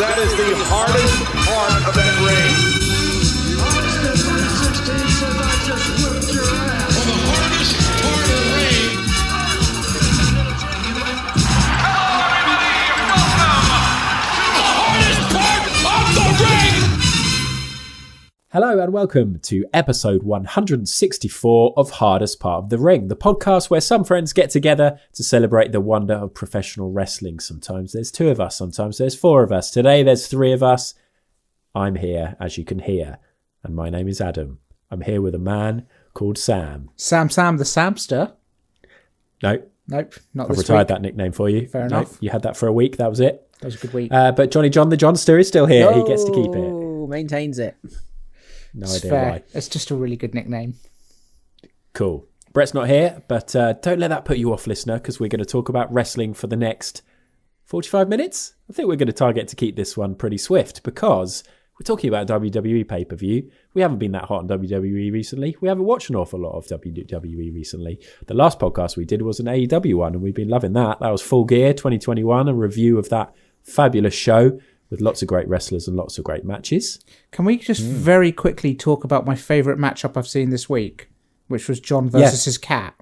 That is the hardest part of that ring. Hello and welcome to episode 164 of Hardest Part of the Ring, the podcast where some friends get together to celebrate the wonder of professional wrestling. Sometimes there's two of us, sometimes there's four of us. Today there's three of us. I'm here, as you can hear, and my name is Adam. I'm here with a man called Sam. Sam the Samster? Nope, not this week. I've retired that nickname for you. Fair enough. You had that for a week, that was it. That was a good week. But Johnny John the Johnster is still here. He gets to keep it. Maintains it. No it's idea fair. why. It's just a really good nickname. Cool. Brett's not here, but don't let that put you off, listener, because we're going to talk about wrestling for the next 45 minutes. I think we're going to target to keep this one pretty swift because we're talking about a WWE pay-per-view. We haven't been that hot on WWE recently. We haven't watched an awful lot of WWE recently. The last podcast we did was an AEW one, and we've been loving that. That was Full Gear 2021, a review of that fabulous show with lots of great wrestlers and lots of great matches. Can we just very quickly talk about my favourite matchup I've seen this week, which was John versus his cat?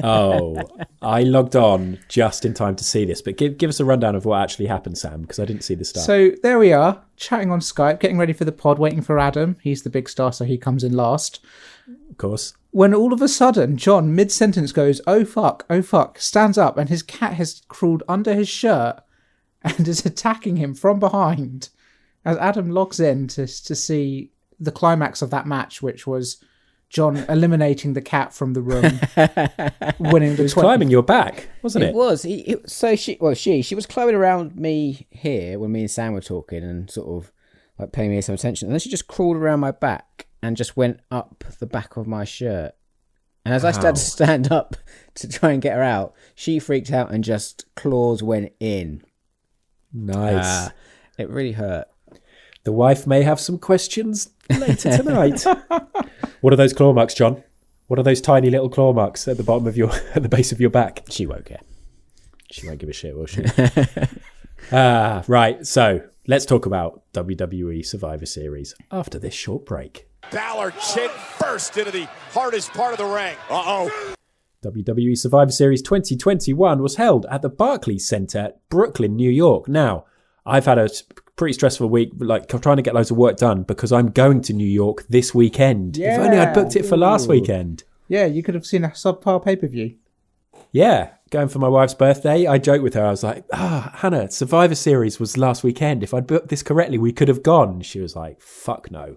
Oh, I logged on just in time to see this, but give us a rundown of what actually happened, Sam, because I didn't see the start. So there we are, chatting on Skype, getting ready for the pod, waiting for Adam. He's the big star, so he comes in last. Of course. When all of a sudden, John, mid-sentence, goes, oh fuck, stands up, and his cat has crawled under his shirt and is attacking him from behind as Adam logs in to see the climax of that match, which was John eliminating the cat from the room, winning the 20. Climbing your back, wasn't it? It was. She was climbing around me here when me and Sam were talking and sort of like paying me some attention. And then she just crawled around my back and just went up the back of my shirt. And as I started to stand up to try and get her out, she freaked out and just claws went in. Nice. It really hurt. The wife may have some questions later tonight. What are those claw marks, John? What are those tiny little claw marks at the bottom of at the base of your back? She won't care. She won't give a shit, will she? Right. So let's talk about WWE Survivor Series after this short break. Balor chin first into the hardest part of the ring. WWE Survivor Series 2021 was held at the Barclays Center, Brooklyn, New York. Now, I've had a pretty stressful week, like trying to get loads of work done because I'm going to New York this weekend. Yeah. If only I'd booked it for last weekend. Yeah, you could have seen a subpar pay-per-view. Yeah, going for my wife's birthday. I joked with her. I was like, Hannah, Survivor Series was last weekend. If I'd booked this correctly, we could have gone. She was like, fuck no.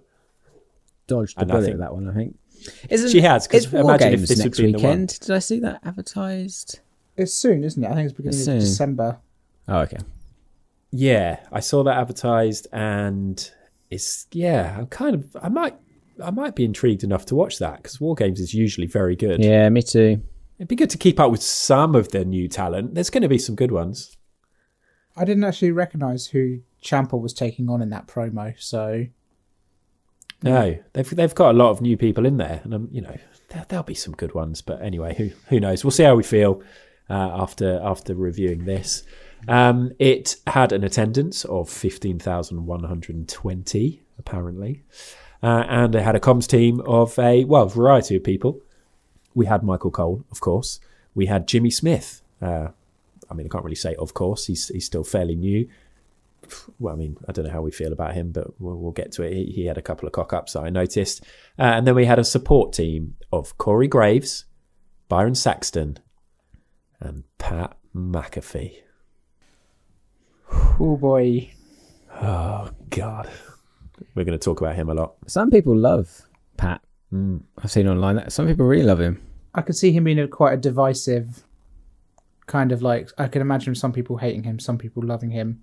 Dodged the bullet with that one, I think. She has, because War imagine Games if this next would be the one. weekend. Did I see that advertised? It's soon, isn't it? I think it's beginning of December. Oh, okay. Yeah, I saw that advertised, and I might be intrigued enough to watch that because War Games is usually very good. Yeah, me too. It'd be good to keep up with some of the new talent. There's going to be some good ones. I didn't actually recognise who Ciampa was taking on in that promo, so no, they've got a lot of new people in there, and there'll be some good ones. But anyway, who knows? We'll see how we feel after reviewing this. It had an attendance of 15,120 apparently, and it had a comms team of a variety of people. We had Michael Cole, of course. We had Jimmy Smith. I can't really say of course. He's still fairly new. Well, I don't know how we feel about him, but we'll get to it. He had a couple of cock-ups that I noticed. And then we had a support team of Corey Graves, Byron Saxton, and Pat McAfee. Oh, boy. Oh, God. We're going to talk about him a lot. Some people love Pat. I've seen online that some people really love him. I could see him being quite a divisive kind of like, I can imagine some people hating him, some people loving him.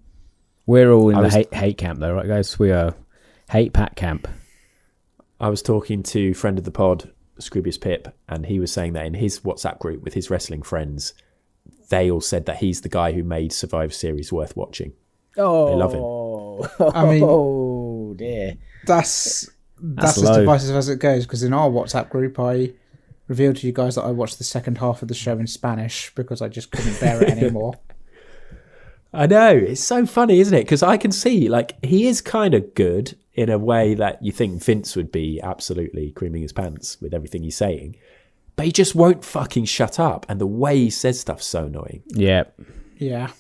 We're all in the hate camp though, right guys? We are hate Pat camp. I was talking to friend of the pod, Scroobius Pip, and he was saying that in his WhatsApp group with his wrestling friends, they all said that he's the guy who made Survivor Series worth watching. Oh, they love him. Oh dear. That's as divisive as it goes, because in our WhatsApp group I revealed to you guys that I watched the second half of the show in Spanish because I just couldn't bear it anymore. I know. It's so funny, isn't it? Because I can see, like, he is kind of good in a way that you think Vince would be absolutely creaming his pants with everything he's saying. But he just won't fucking shut up. And the way he says stuff's so annoying. Yeah. Yeah.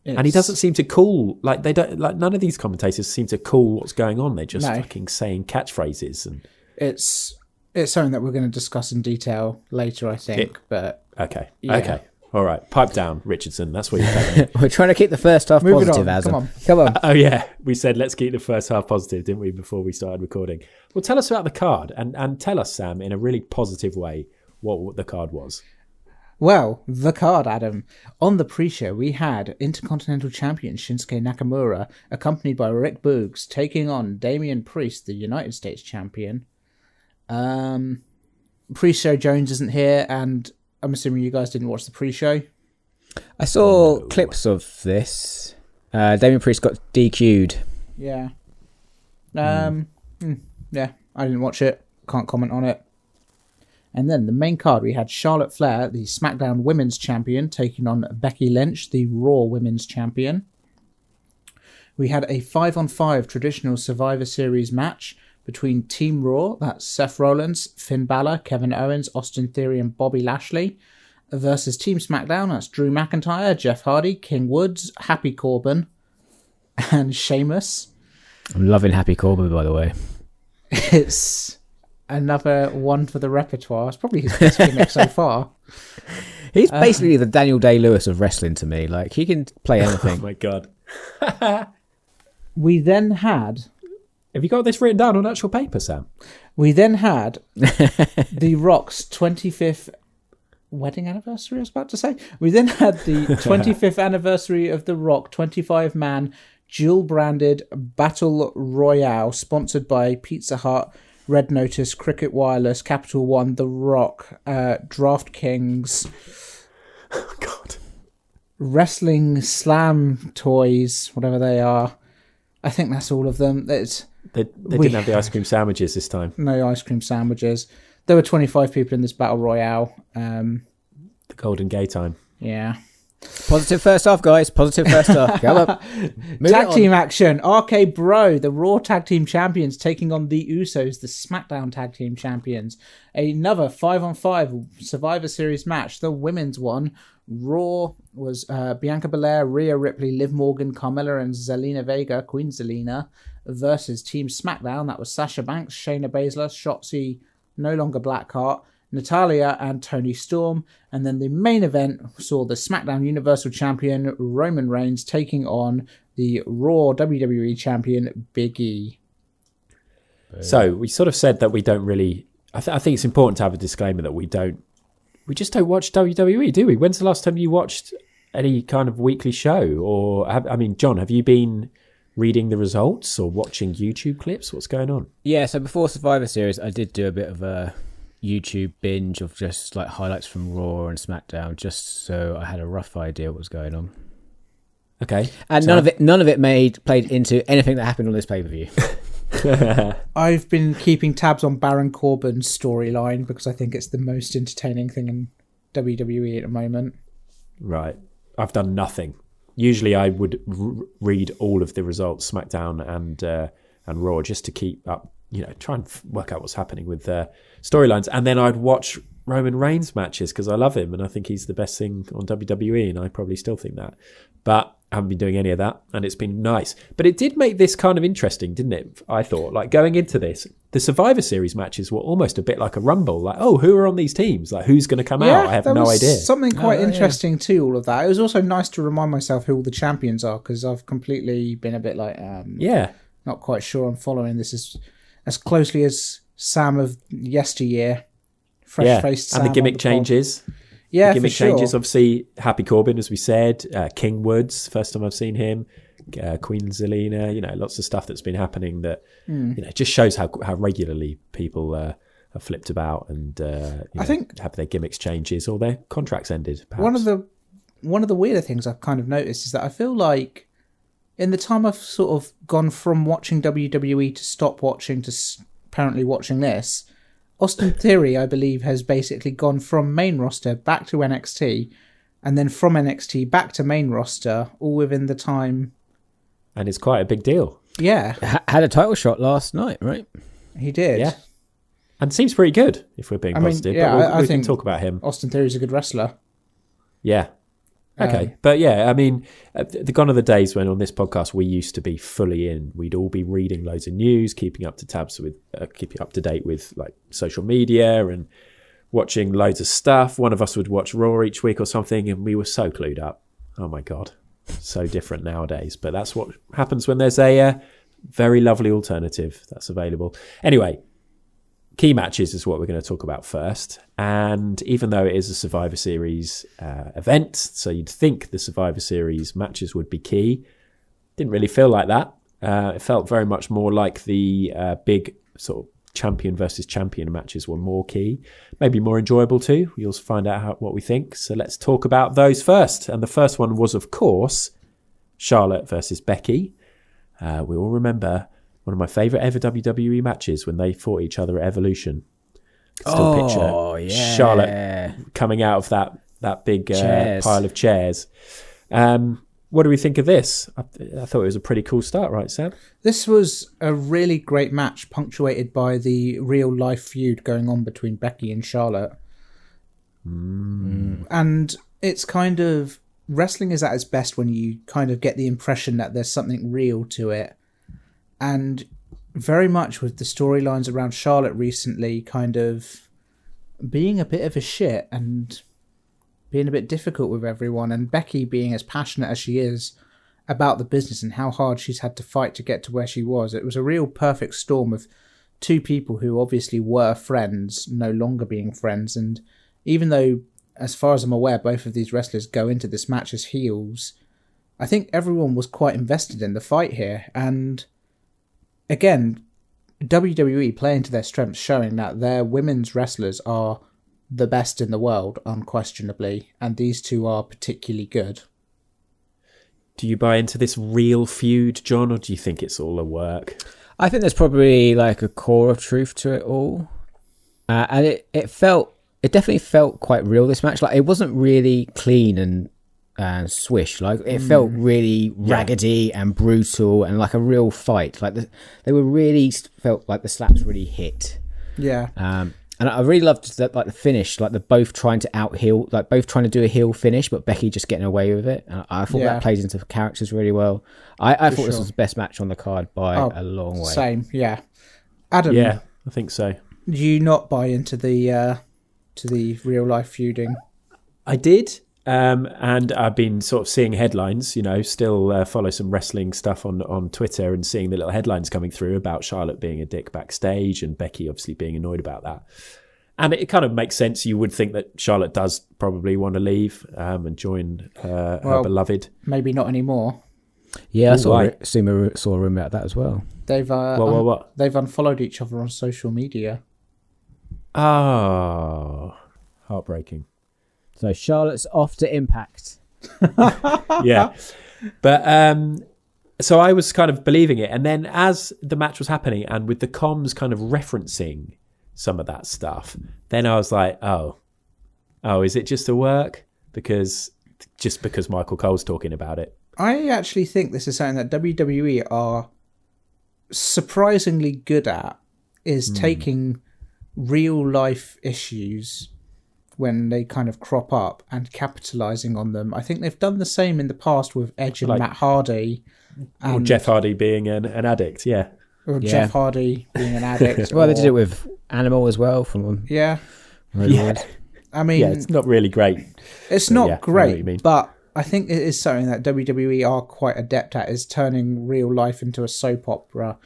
And he doesn't seem to call, like, they don't, like, none of these commentators seem to call what's going on. They're just fucking saying catchphrases. And it's something that we're going to discuss in detail later, I think. Okay. Yeah. Okay. All right. Pipe down, Richardson. That's what you're telling me. We're trying to keep the first half Moving positive, on. Azam. Come on. Oh, yeah. We said let's keep the first half positive, didn't we, before we started recording? Well, tell us about the card and tell us, Sam, in a really positive way, what the card was. Well, the card, Adam. On the pre-show, we had Intercontinental Champion Shinsuke Nakamura, accompanied by Rick Boogs, taking on Damian Priest, the United States Champion. Pre-show Jones isn't here, and I'm assuming you guys didn't watch the pre-show. I saw clips of this. Damian Priest got DQ'd. Yeah. Yeah, I didn't watch it. Can't comment on it. And then the main card, we had Charlotte Flair, the SmackDown Women's Champion, taking on Becky Lynch, the Raw Women's Champion. We had a 5-on-5 traditional Survivor Series match between Team Raw, that's Seth Rollins, Finn Balor, Kevin Owens, Austin Theory, and Bobby Lashley, versus Team SmackDown, that's Drew McIntyre, Jeff Hardy, King Woods, Happy Corbin, and Sheamus. I'm loving Happy Corbin, by the way. It's another one for the repertoire. It's probably his best gimmick so far. He's basically the Daniel Day-Lewis of wrestling to me. Like, he can play anything. Oh, my God. We then had... Have you got this written down on actual paper, Sam? We then had The Rock's 25th wedding anniversary, I was about to say. We then had the 25th anniversary of The Rock 25-man dual-branded Battle Royale, sponsored by Pizza Hut, Red Notice, Cricket Wireless, Capital One, The Rock, DraftKings, Oh, God. Wrestling Slam Toys, whatever they are. I think that's all of them. They didn't have the ice cream sandwiches this time. No ice cream sandwiches. There were 25 people in this Battle Royale. The Golden Gay time. Yeah. Positive first half, guys. Positive first half. Come on. Tag team action. RK Bro, the Raw Tag Team Champions, taking on the Usos, the SmackDown Tag Team Champions. Another 5-on-5 Survivor Series match. The women's one. Raw was Bianca Belair, Rhea Ripley, Liv Morgan, Carmella, and Zelina Vega, Queen Zelina, versus Team SmackDown. That was Sasha Banks, Shayna Baszler, Shotzi, no longer Blackheart, Natalya, and Toni Storm. And then the main event saw the SmackDown Universal Champion Roman Reigns taking on the Raw WWE Champion Big E. So we sort of said that we don't really... I think it's important to have a disclaimer that we just don't watch WWE, do we? When's the last time you watched any kind of weekly show? Or, John, have you been reading the results or watching YouTube clips? What's going on? Yeah, so before Survivor Series, I did do a bit of a YouTube binge of just like highlights from Raw and SmackDown, just so I had a rough idea what was going on. Okay. And none of it played into anything that happened on this pay-per-view. I've been keeping tabs on Baron Corbin's storyline because I think it's the most entertaining thing in WWE at the moment. Right. I've done nothing. Usually I would read all of the results, SmackDown and Raw, just to keep up, try and work out what's happening with storylines. And then I'd watch Roman Reigns matches because I love him and I think he's the best thing on WWE, and I probably still think that. But I haven't been doing any of that, and it's been nice. But it did make this kind of interesting, didn't it? I thought, like, going into this, the Survivor Series matches were almost a bit like a rumble. Like, oh, who are on these teams? Like, who's going to come out? I have no idea. Something quite interesting to all of that. It was also nice to remind myself who all the champions are, because I've completely been a bit like, not quite sure I'm following this as closely as Sam of yesteryear. Fresh-faced Sam. And the gimmick changes. Yeah, gimmick for sure. changes, obviously. Happy Corbin, as we said. King Woods, first time I've seen him. Queen Zelina, lots of stuff that's been happening that just shows how regularly people are flipped about and I think have their gimmicks changes or their contracts ended. Perhaps. One of the weirder things I've kind of noticed is that I feel like in the time I've sort of gone from watching WWE to stop watching to apparently watching this, Austin Theory, I believe, has basically gone from main roster back to NXT, and then from NXT back to main roster, all within the time. And it's quite a big deal. Yeah. Had a title shot last night, right? He did. Yeah. And seems pretty good, if we're being positive. Yeah, but we think can talk about him. Austin Theory's a good wrestler. Yeah. Okay. But yeah, I mean, gone are the days when on this podcast we used to be fully in. We'd all be reading loads of news, keeping up to date with like social media and watching loads of stuff. One of us would watch Raw each week or something, and we were so clued up. Oh my God. So different nowadays. But that's what happens when there's a very lovely alternative that's available. Anyway, key matches is what we're going to talk about first. And even though it is a Survivor Series event, so you'd think the Survivor Series matches would be key, didn't really feel like that. It felt very much more like the big sort of champion versus champion matches were more key, maybe more enjoyable too. You'll find out what we think. So let's talk about those first. And the first one was, of course, Charlotte versus Becky. We all remember one of my favourite ever WWE matches when they fought each other at Evolution. Still picture Charlotte coming out of that big pile of chairs. What do we think of this? I thought it was a pretty cool start, right, Sam? This was a really great match, punctuated by the real-life feud going on between Becky and Charlotte. And it's kind of... Wrestling is at its best when you kind of get the impression that there's something real to it. And very much with the storylines around Charlotte recently kind of being a bit of a shit and being a bit difficult with everyone, and Becky being as passionate as she is about the business and how hard she's had to fight to get to where she was. It was a real perfect storm of two people who obviously were friends, no longer being friends. And even though, as far as I'm aware, both of these wrestlers go into this match as heels, I think everyone was quite invested in the fight here. And again, WWE playing to their strengths, showing that their women's wrestlers are the best in the world, unquestionably, and these two are particularly good. Do you buy into this real feud, John, or do you think it's all a work? I think there's probably like a core of truth to it all. And it definitely felt quite real, this match. Like, it wasn't really clean and swish. Like, it felt really raggedy and brutal and like a real fight. Like, they were really felt like the slaps really hit. Yeah. And I really loved that, like the finish, like they're both trying to out-heel, like both trying to do a heel finish, but Becky just getting away with it. And I thought that plays into characters really well. I thought this was the best match on the card by a long way. Same, yeah. Adam, yeah, I think so. Do you not buy into the real life feuding? I did, and I've been sort of seeing headlines. Still follow some wrestling stuff on Twitter and seeing the little headlines coming through about Charlotte being a dick backstage and Becky obviously being annoyed about that. And it kind of makes sense. You would think that Charlotte does probably want to leave and join her beloved. Maybe not anymore. Yeah, I saw a rumor about that as well. They've what? They've unfollowed each other on social media. Oh, heartbreaking. So Charlotte's off to Impact. Yeah. But so I was kind of believing it. And then as the match was happening and with the comms kind of referencing some of that stuff, then I was like, oh, is it just a work? Because Michael Cole's talking about it. I actually think this is something that WWE are surprisingly good at, is taking real life issues when they kind of crop up and capitalizing on them. I think they've done the same in the past with Edge and Matt Hardy. Or Jeff Hardy being an addict, yeah. Or Jeff Hardy being an addict. Well, they did it with Animal as well. Yeah. I mean... Yeah, it's not really great. It's not great, but I think it is something that WWE are quite adept at, is turning real life into a soap opera.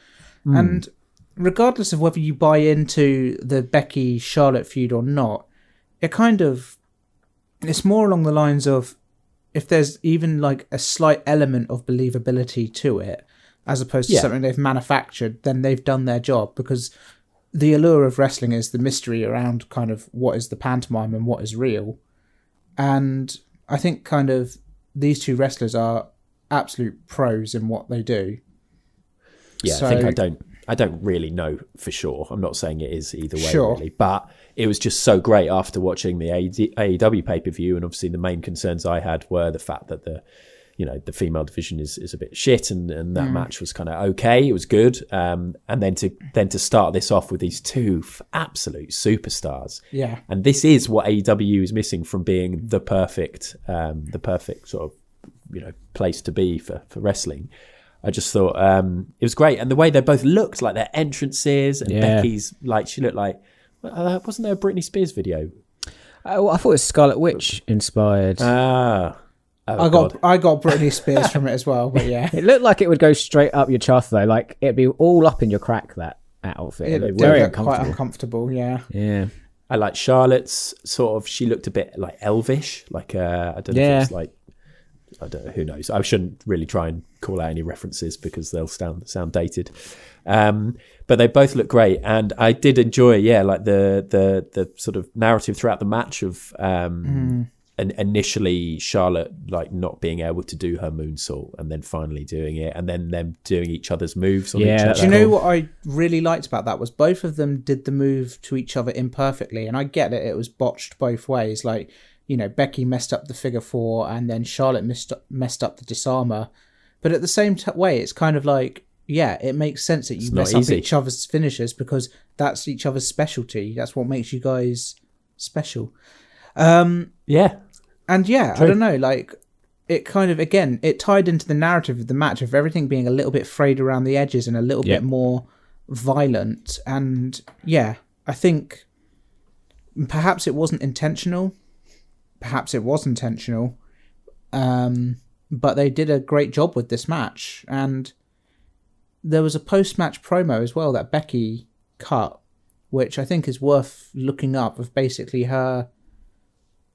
And regardless of whether you buy into the Becky-Charlotte feud or not, it's more along the lines of, if there's even like a slight element of believability to it, as opposed to something they've manufactured, then they've done their job. Because the allure of wrestling is the mystery around kind of what is the pantomime and what is real. And I think kind of these two wrestlers are absolute pros in what they do. Yeah, so, I think I don't really know for sure. I'm not saying it is either way, Sure. really. But it was just so great after watching the AEW pay-per-view. And obviously the main concerns I had were the fact that the female division is a bit shit, and that match was kind of okay. It was good. And then to start this off with these two absolute superstars. Yeah. And this is what AEW is missing from being the perfect sort of, place to be for wrestling. I just thought it was great. And the way they both looked, like their entrances, and Becky's, like, she looked like, wasn't there a Britney Spears video? I thought it was Scarlet Witch inspired. I got Britney Spears from it as well, but yeah. It looked like it would go straight up your chuff, though. Like, it'd be all up in your crack, that outfit. It looked did very look quite uncomfortable, yeah. Yeah. I like Charlotte's sort of, she looked a bit like elvish, like I don't know if it's like, I don't know, who knows. I shouldn't really try and call out any references because they'll sound dated. But they both look great, and I did enjoy, like the sort of narrative throughout the match of and initially Charlotte like not being able to do her moonsault, and then finally doing it, and then them doing each other's moves on each other. Do you know what I really liked about that was both of them did the move to each other imperfectly, and I get it was botched both ways. Like, Becky messed up the figure four, and then Charlotte messed up the disarmer. But at the same way, it's kind of like, it makes sense that you mess up each other's finishes because that's each other's specialty. That's what makes you guys special. And I don't know, like, it kind of, again, it tied into the narrative of the match of everything being a little bit frayed around the edges and a little bit more violent. And I think perhaps it wasn't intentional. Perhaps it was intentional. But they did a great job with this match. And there was a post-match promo as well that Becky cut, which I think is worth looking up, of basically her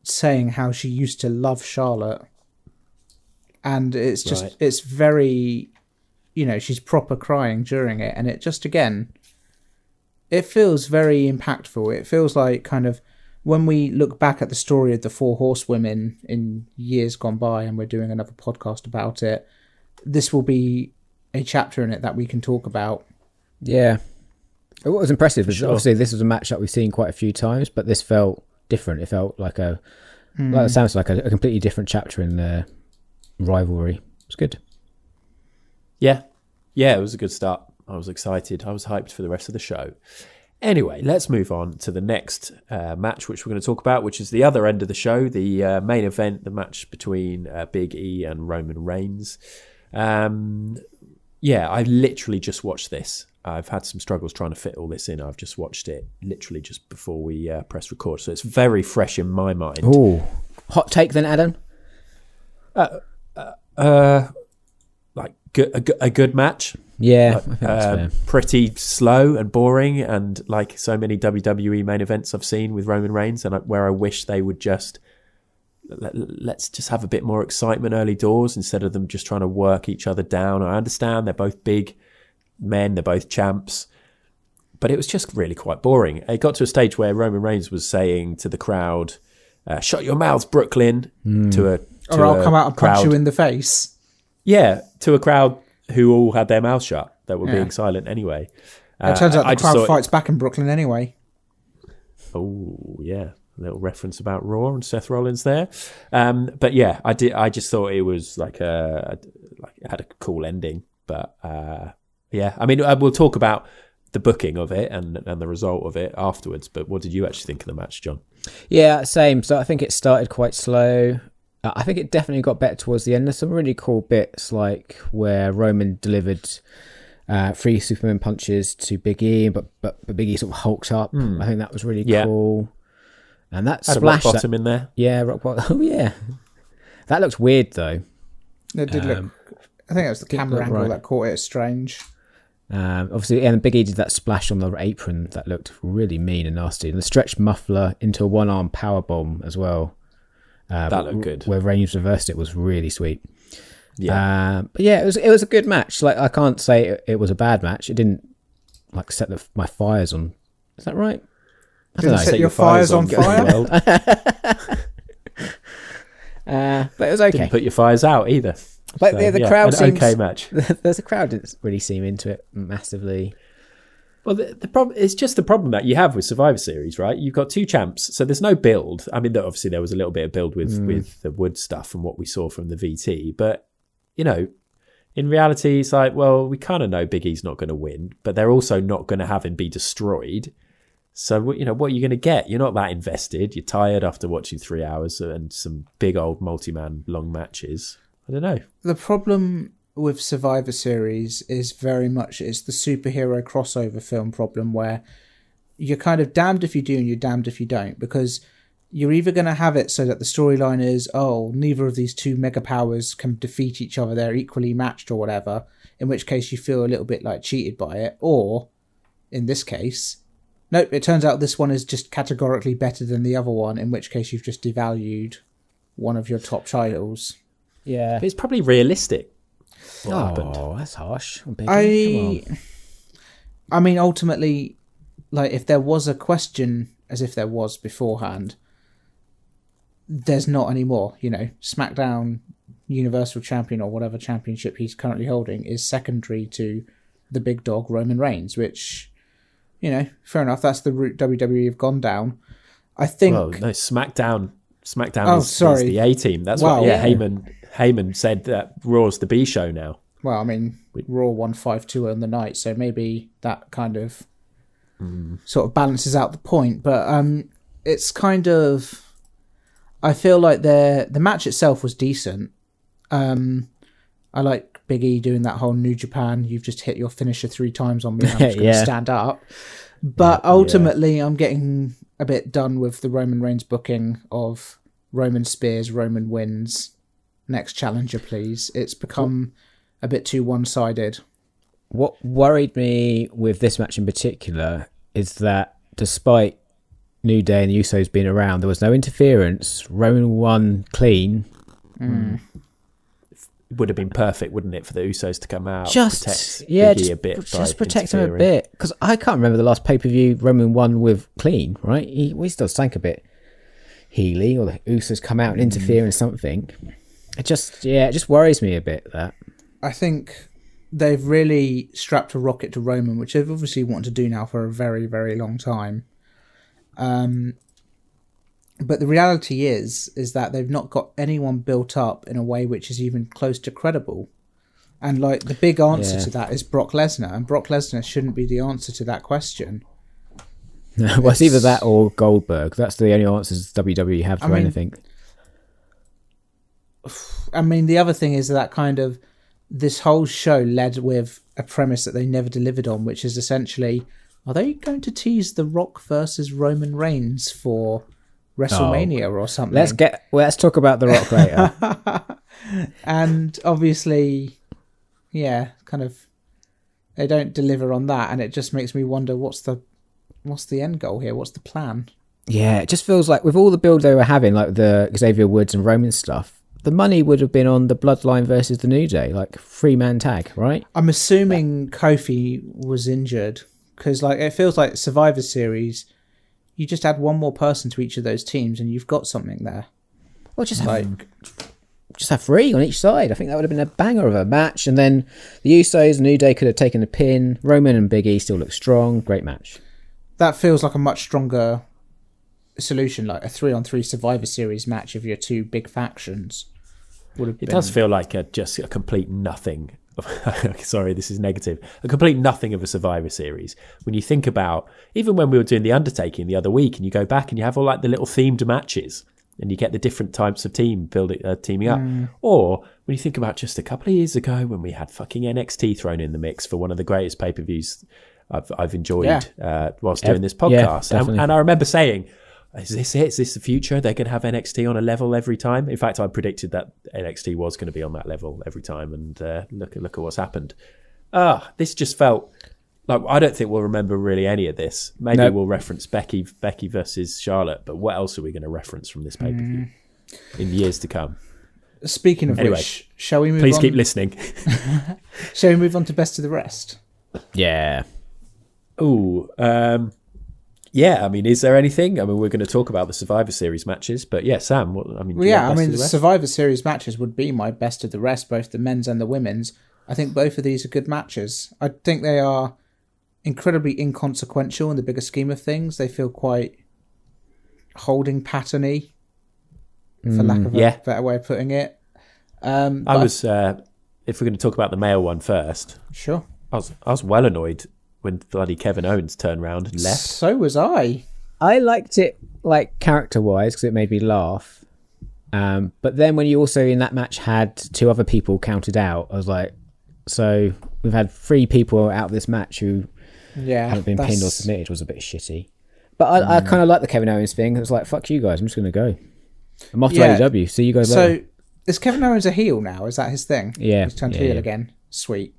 saying how she used to love Charlotte. And it's just, it's very, she's proper crying during it. And it just, again, it feels very impactful. It feels like kind of, when we look back at the story of the Four Horsewomen in years gone by, and we're doing another podcast about it, this will be a chapter in it that we can talk about. Yeah. What was impressive is obviously this was a match that we've seen quite a few times, but this felt different. It felt like like it sounds like a completely different chapter in the rivalry. It was good. Yeah, it was a good start. I was excited. I was hyped for the rest of the show. Anyway, let's move on to the next match, which we're going to talk about, which is the other end of the show, the main event, the match between Big E and Roman Reigns. I literally just watched this. I've had some struggles trying to fit all this in. I've just watched it literally just before we press record, so it's very fresh in my mind. Oh, hot take then, Adam? Like a good match. Yeah, I think that's fair. Pretty slow and boring, and like so many WWE main events I've seen with Roman Reigns, and where I wish they would just let's just have a bit more excitement early doors instead of them just trying to work each other down. I understand they're both big men, they're both champs, but it was just really quite boring. It got to a stage where Roman Reigns was saying to the crowd, "Shut your mouths, Brooklyn," or I'll come out and punch you in the face. Yeah, to a crowd who all had their mouths shut, that were being silent anyway. It turns out the crowd fights back in Brooklyn anyway. Oh, yeah. A little reference about Raw and Seth Rollins there. But yeah, I just thought it was like it had a cool ending. But I mean, we'll talk about the booking of it and the result of it afterwards. But what did you actually think of the match, John? Yeah, same. So I think it started quite slow. I think it definitely got better towards the end. There's some really cool bits, like where Roman delivered 3 Superman punches to Big E, but Big E sort of hulked up. I think that was really cool. And that had splash, a rock bottom in there. Yeah, rock bottom. Oh yeah, that looked weird though. It did look. I think it was the camera angle that caught it strange. Obviously, and Big E did that splash on the apron that looked really mean and nasty, and the stretched muffler into a one-arm powerbomb as well. That looked good. Where Reigns reversed it was really sweet. Yeah, but yeah, it was a good match. Like, I can't say it was a bad match. It didn't like set my fires on. Is that right? I don't know. Set your fires on fire. But it was okay. Didn't put your fires out either. But the crowd seems okay match. The crowd didn't really seem into it massively. Well, the problem it's just the problem that you have with Survivor Series, right? You've got two champs, so there's no build. I mean, obviously there was a little bit of build with the Wood stuff and what we saw from the VT, but you know, in reality, it's like, well, we kind of know Big E's not going to win, but they're also not going to have him be destroyed. So you know, what are you going to get? You're not that invested. You're tired after watching 3 hours and some big old multi-man long matches. I don't know. The problem with Survivor Series is very much it's the superhero crossover film problem, where you're kind of damned if you do and you're damned if you don't, because you're either going to have it so that the storyline is, oh, neither of these two mega powers can defeat each other, they're equally matched or whatever, in which case you feel a little bit like cheated by it, or in this case, nope, it turns out this one is just categorically better than the other one, in which case you've just devalued one of your top titles. Yeah. But it's probably realistic. What happened? That's harsh. Becky, I mean, ultimately, like, if there was a question, as if there was beforehand, there's not anymore. You know, SmackDown Universal Champion or whatever championship he's currently holding is secondary to the big dog Roman Reigns, which, you know, fair enough. That's the route WWE have gone down. I think. Well, no, SmackDown Oh, is sorry. the A team. That's Wow. what. Yeah, Heyman said that Raw's the B show now. Well, I mean, Raw won 5-2 on the night, so maybe that kind of sort of balances out the point. But it's kind of, I feel like the match itself was decent. I like Big E doing that whole New Japan, you've just hit your finisher 3 times on me, I'm just going to stand up. But ultimately, I'm getting a bit done with the Roman Reigns booking of Roman spears, Roman wins, next challenger, please. It's become a bit too one-sided. What worried me with this match in particular is that despite New Day and the Usos being around, there was no interference. Roman won clean. It would have been perfect, wouldn't it, for the Usos to come out, Just protect Big E a bit, just protect him a bit. Because I can't remember the last pay-per-view Roman won with clean, right? We still sank a bit heely, or the Usos come out and interfere in something. It just worries me a bit, that. I think they've really strapped a rocket to Roman, which they've obviously wanted to do now for a very, very long time. But the reality is that they've not got anyone built up in a way which is even close to credible. And like the big answer to that is Brock Lesnar, and Brock Lesnar shouldn't be the answer to that question. Well, it's either that or Goldberg. That's the only answers WWE have to anything. I mean, the other thing is that kind of this whole show led with a premise that they never delivered on, which is essentially, are they going to tease The Rock versus Roman Reigns for WrestleMania or something? Let's talk about The Rock later. And obviously, yeah, kind of, they don't deliver on that, and it just makes me wonder what's the end goal here? What's the plan? Yeah, it just feels like with all the build they were having, like the Xavier Woods and Roman stuff, the money would have been on the Bloodline versus the New Day, like 3-man tag, right? I'm assuming Kofi was injured, because like it feels like Survivor Series, you just add one more person to each of those teams and you've got something there. Well, just have 3 on each side. I think that would have been a banger of a match. And then the Usos and New Day could have taken a pin. Roman and Big E still look strong. Great match. That feels like a much stronger solution, like a 3-on-3 Survivor Series match of your 2 big factions. It does feel like just a complete nothing. Sorry, this is negative. A complete nothing of a Survivor Series. When you think about, even when we were doing the Undertaking the other week, and you go back and you have all like the little themed matches, and you get the different types of teaming up. Or when you think about just a couple of years ago when we had fucking NXT thrown in the mix for one of the greatest pay-per-views I've enjoyed whilst doing this podcast. Yeah, and I remember saying, is this it? Is this the future? They're going to have NXT on a level every time. In fact, I predicted that NXT was going to be on that level every time, and look at what's happened. This just felt like, I don't think we'll remember really any of this. Maybe we'll reference Becky versus Charlotte, but what else are we going to reference from this pay-per-view in years to come? Speaking of which, shall we move on? Please keep listening. Shall we move on to Best of the Rest? Yeah. Ooh, yeah, I mean, is there anything? I mean, we're going to talk about the Survivor Series matches, but yeah, Sam, the Survivor Series matches would be my best of the rest, both the men's and the women's. I think both of these are good matches. I think they are incredibly inconsequential in the bigger scheme of things. They feel quite holding pattern-y, for lack of a better way of putting it. If we're going to talk about the male one first, sure. I was well annoyed when bloody Kevin Owens turned around and left. So was I. I liked it, like, character-wise, because it made me laugh. But then when you also in that match had 2 other people counted out, I was like, so we've had 3 people out of this match who haven't been pinned or submitted. Was a bit shitty. But I kind of like the Kevin Owens thing. It was like, fuck you guys, I'm just going to go. I'm off to AEW. See you guys later. So is Kevin Owens a heel now? Is that his thing? Yeah. He's turned heel again. Sweet.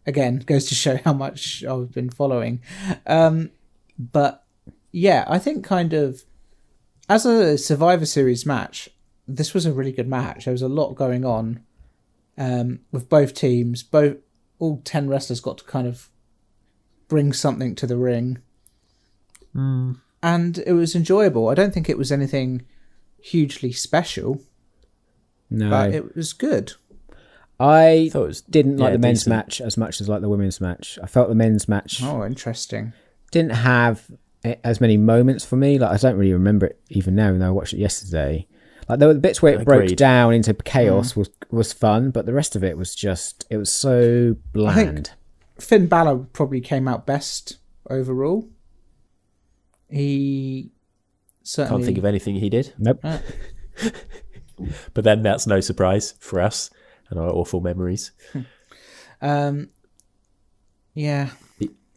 Again, goes to show how much I've been following. But yeah, I think kind of as a Survivor Series match, this was a really good match. There was a lot going on with both teams. All 10 wrestlers got to kind of bring something to the ring. And it was enjoyable. I don't think it was anything hugely special. No. But it was good. I didn't like the men's match as much as like the women's match. I felt the men's match... Oh, interesting. Didn't have as many moments for me. Like, I don't really remember it even now, even though I watched it yesterday. Like, there were the bits where it broke down into chaos was fun, but the rest of it was just... It was so bland. I think Finn Balor probably came out best overall. He certainly... Can't think of anything he did. Nope. But then that's no surprise for us and our awful memories. Yeah. Are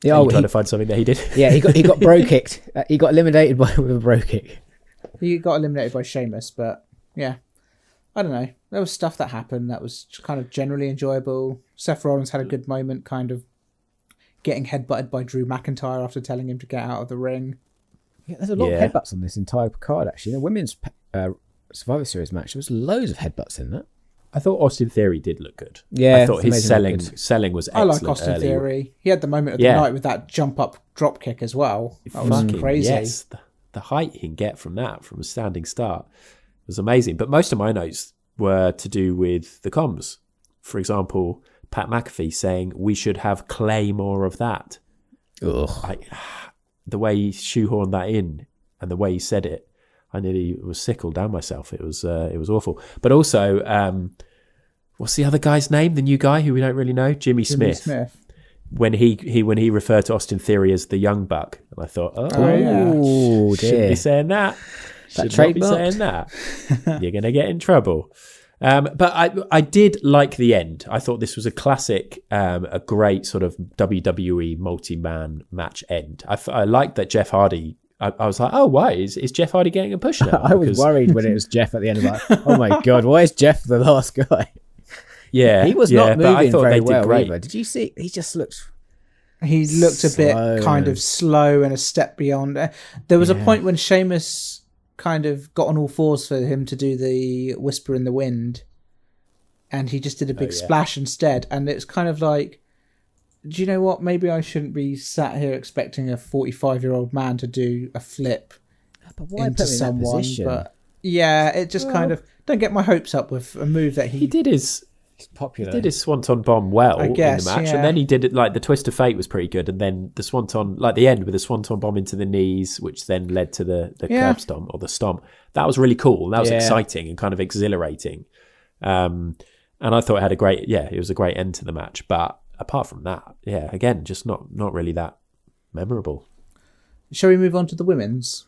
you trying to find something that he did? Yeah, he got bro kicked. He got eliminated with a bro kick. He got eliminated by Sheamus, but yeah. I don't know. There was stuff that happened that was kind of generally enjoyable. Seth Rollins had a good moment kind of getting headbutted by Drew McIntyre after telling him to get out of the ring. Yeah, there's a lot of headbutts on this entire card, actually. The women's Survivor Series match, there was loads of headbutts in that. I thought Austin Theory did look good. Yeah, I thought his selling was excellent. I like Austin Theory. He had the moment of the night with that jump up drop kick as well. That was crazy. Yes, the height he can get from that, from a standing start, was amazing. But most of my notes were to do with the comms. For example, Pat McAfee saying we should have Clay more of that. Ugh. The way he shoehorned that in and the way he said it, I nearly was sick all down myself. It was awful. But also, what's the other guy's name? The new guy who we don't really know, Jimmy Smith. When he referred to Austin Theory as the young buck, and I thought, shouldn't be saying that. Should not be saying that. You're going to get in trouble. But I did like the end. I thought this was a classic, a great sort of WWE multi-man match end. I liked that Jeff Hardy. I was like, oh, why is Jeff Hardy getting a push now? I was worried when it was Jeff at the end. Like, oh my god, why is Jeff the last guy? Yeah, he was not moving but I thought very they well did great. either. Did you see? He just looked. He looked a bit kind of slow and a step beyond. There was a point when Sheamus kind of got on all fours for him to do the whisper in the wind, and he just did a big splash instead. And it's kind of like, do you know what? Maybe I shouldn't be sat here expecting a 45-year-old man to do a flip into someone. But yeah, it just kind of don't get my hopes up with a move that he did his. He's popular. He did his Swanton Bomb well in the match, and then he did it like the Twist of Fate was pretty good, and then the Swanton, like the end with the Swanton Bomb into the knees, which then led to the curb stomp or the stomp. That was really cool. That was exciting and kind of exhilarating. And I thought it had it was a great end to the match. But apart from that, again, just not really that memorable. Shall we move on to the women's?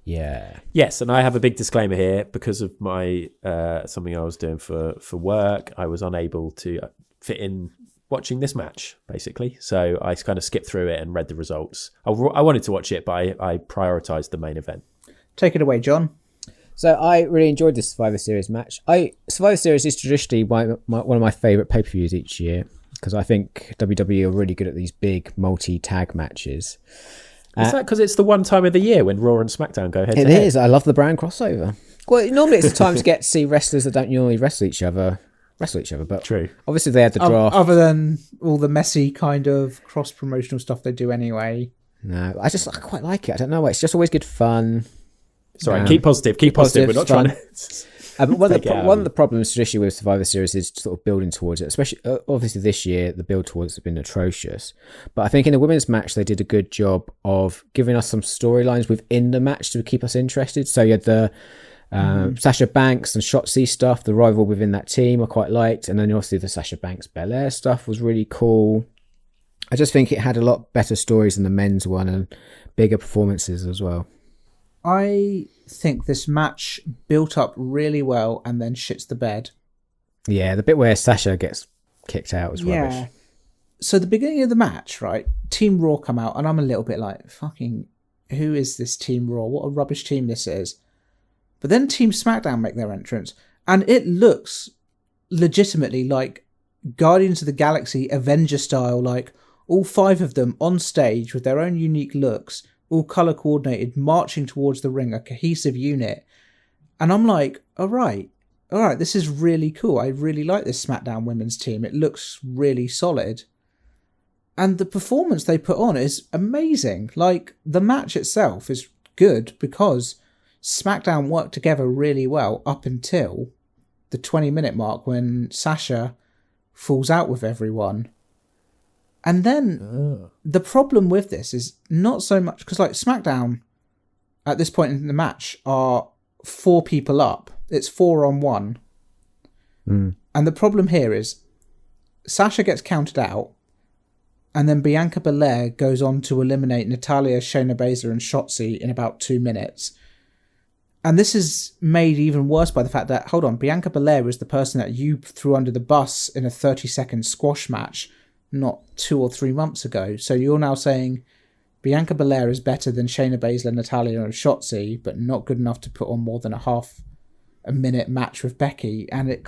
Yeah. Yes, and I have a big disclaimer here because of my something I was doing for work. I was unable to fit in watching this match, basically. So I kind of skipped through it and read the results. I wanted to watch it, but I prioritised the main event. Take it away, John. So I really enjoyed this Survivor Series match. Survivor Series is traditionally one of my favourite pay-per-views each year because I think WWE are really good at these big multi-tag matches. Is that because it's the one time of the year when Raw and SmackDown go head to head? It is. I love the brand crossover. Well, normally it's a time to get to see wrestlers that don't normally wrestle each other, but true. Obviously they had the draft. Other than all the messy kind of cross-promotional stuff they do anyway. No, I quite like it. I don't know. It's just always good fun. Sorry, keep positive. Keep positive. We're not trying to... But one of the problems traditionally with Survivor Series is sort of building towards it, especially obviously this year the build towards it has been atrocious. But I think in the women's match they did a good job of giving us some storylines within the match to keep us interested. So you had the Sasha Banks and Shotzi stuff, the rival within that team I quite liked, and then obviously the Sasha Banks Belair stuff was really cool. I just think it had a lot better stories than the men's one and bigger performances as well. I think this match built up really well and then shits the bed. Yeah, the bit where Sasha gets kicked out was rubbish. So the beginning of the match, right, Team Raw come out and I'm a little bit like, fucking, who is this Team Raw? What a rubbish team this is. But then Team SmackDown make their entrance and it looks legitimately like Guardians of the Galaxy Avenger style, like all 5 of them on stage with their own unique looks, all colour coordinated, marching towards the ring, a cohesive unit. And I'm like, all right, this is really cool. I really like this SmackDown women's team. It looks really solid. And the performance they put on is amazing. Like, the match itself is good because SmackDown worked together really well up until the 20-minute mark when Sasha falls out with everyone. And then the problem with this is not so much because, like, SmackDown at this point in the match are 4 people up. It's 4-on-1. And the problem here is Sasha gets counted out, and then Bianca Belair goes on to eliminate Natalya, Shayna Baszler, and Shotzi in about 2 minutes. And this is made even worse by the fact that, hold on, Bianca Belair is the person that you threw under the bus in a 30-second squash match not 2 or 3 months ago. So you're now saying Bianca Belair is better than Shayna Baszler, Natalya, and Shotzi, but not good enough to put on more than a minute match with Becky. And it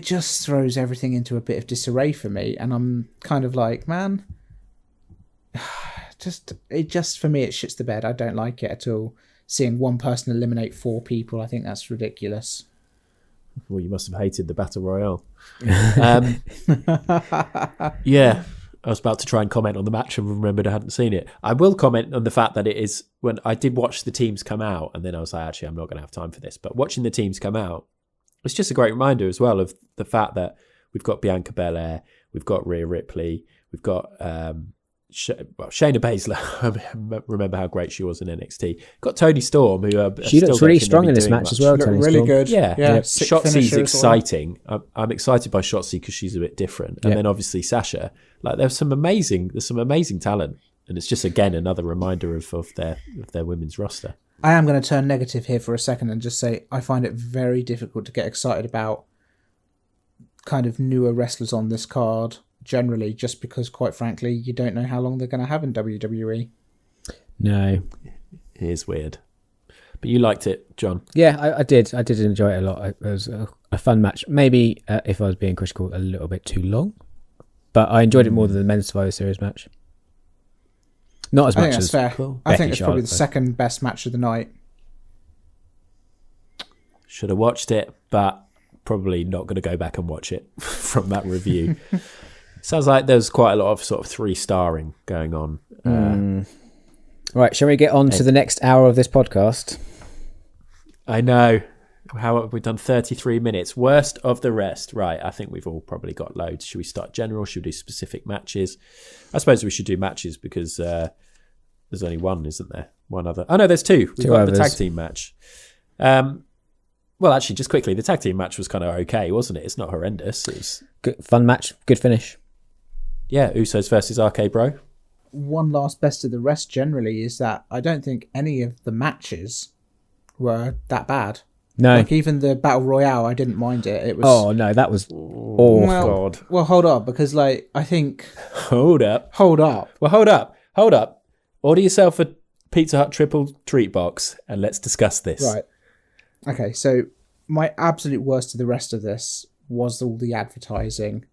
just throws everything into a bit of disarray for me. And I'm kind of like, man, it just for me, it shits the bed. I don't like it at all. Seeing one person eliminate 4 people, I think that's ridiculous. Well, you must have hated the Battle Royale. Yeah, I was about to try and comment on the match and remembered I hadn't seen it. I will comment on the fact that it is, when I did watch the teams come out, and then I was like, actually, I'm not going to have time for this. But watching the teams come out, it's just a great reminder as well of the fact that we've got Bianca Belair, we've got Rhea Ripley, we've got Shayna Baszler. I remember how great she was in NXT. Got Toni Storm, who she looks really strong in this match as well. Toni really Storm. Good. Yeah. Shotzi's exciting. I'm excited by Shotzi because she's a bit different, and then obviously Sasha. Like there's some amazing talent, and it's just again another reminder of their women's roster. I am going to turn negative here for a second and just say I find it very difficult to get excited about kind of newer wrestlers on this card. Generally, just because, quite frankly, you don't know how long they're going to have in WWE. No. It is weird. But you liked it, John. Yeah, I did. I did enjoy it a lot. It was a fun match. Maybe, if I was being critical, a little bit too long. But I enjoyed it more than the men's Survivor Series match. Not as much as fair. Cool. I think it's probably the second best match of the night. Should have watched it, but probably not going to go back and watch it from that review. Sounds like there's quite a lot of sort of 3-starring going on. Right, shall we get on to the next hour of this podcast? I know. How have we done 33 minutes? Worst of the rest. Right, I think we've all probably got loads. Should we start general? Should we do specific matches? I suppose we should do matches because there's only one, isn't there? One other. Oh, no, there's 2. We've got the tag team match. Well, actually, just quickly, the tag team match was kind of okay, wasn't it? It's not horrendous. It was good, fun match, good finish. Yeah, Usos versus RK Bro. One last best of the rest generally is that I don't think any of the matches were that bad. No. Like even the Battle Royale, I didn't mind it. It was. Oh, no, that was awful. God. Well, hold up, because like, I think... Hold up. Well, hold up. Order yourself a Pizza Hut triple treat box and let's discuss this. Right. Okay, so my absolute worst of the rest of this was all the advertising.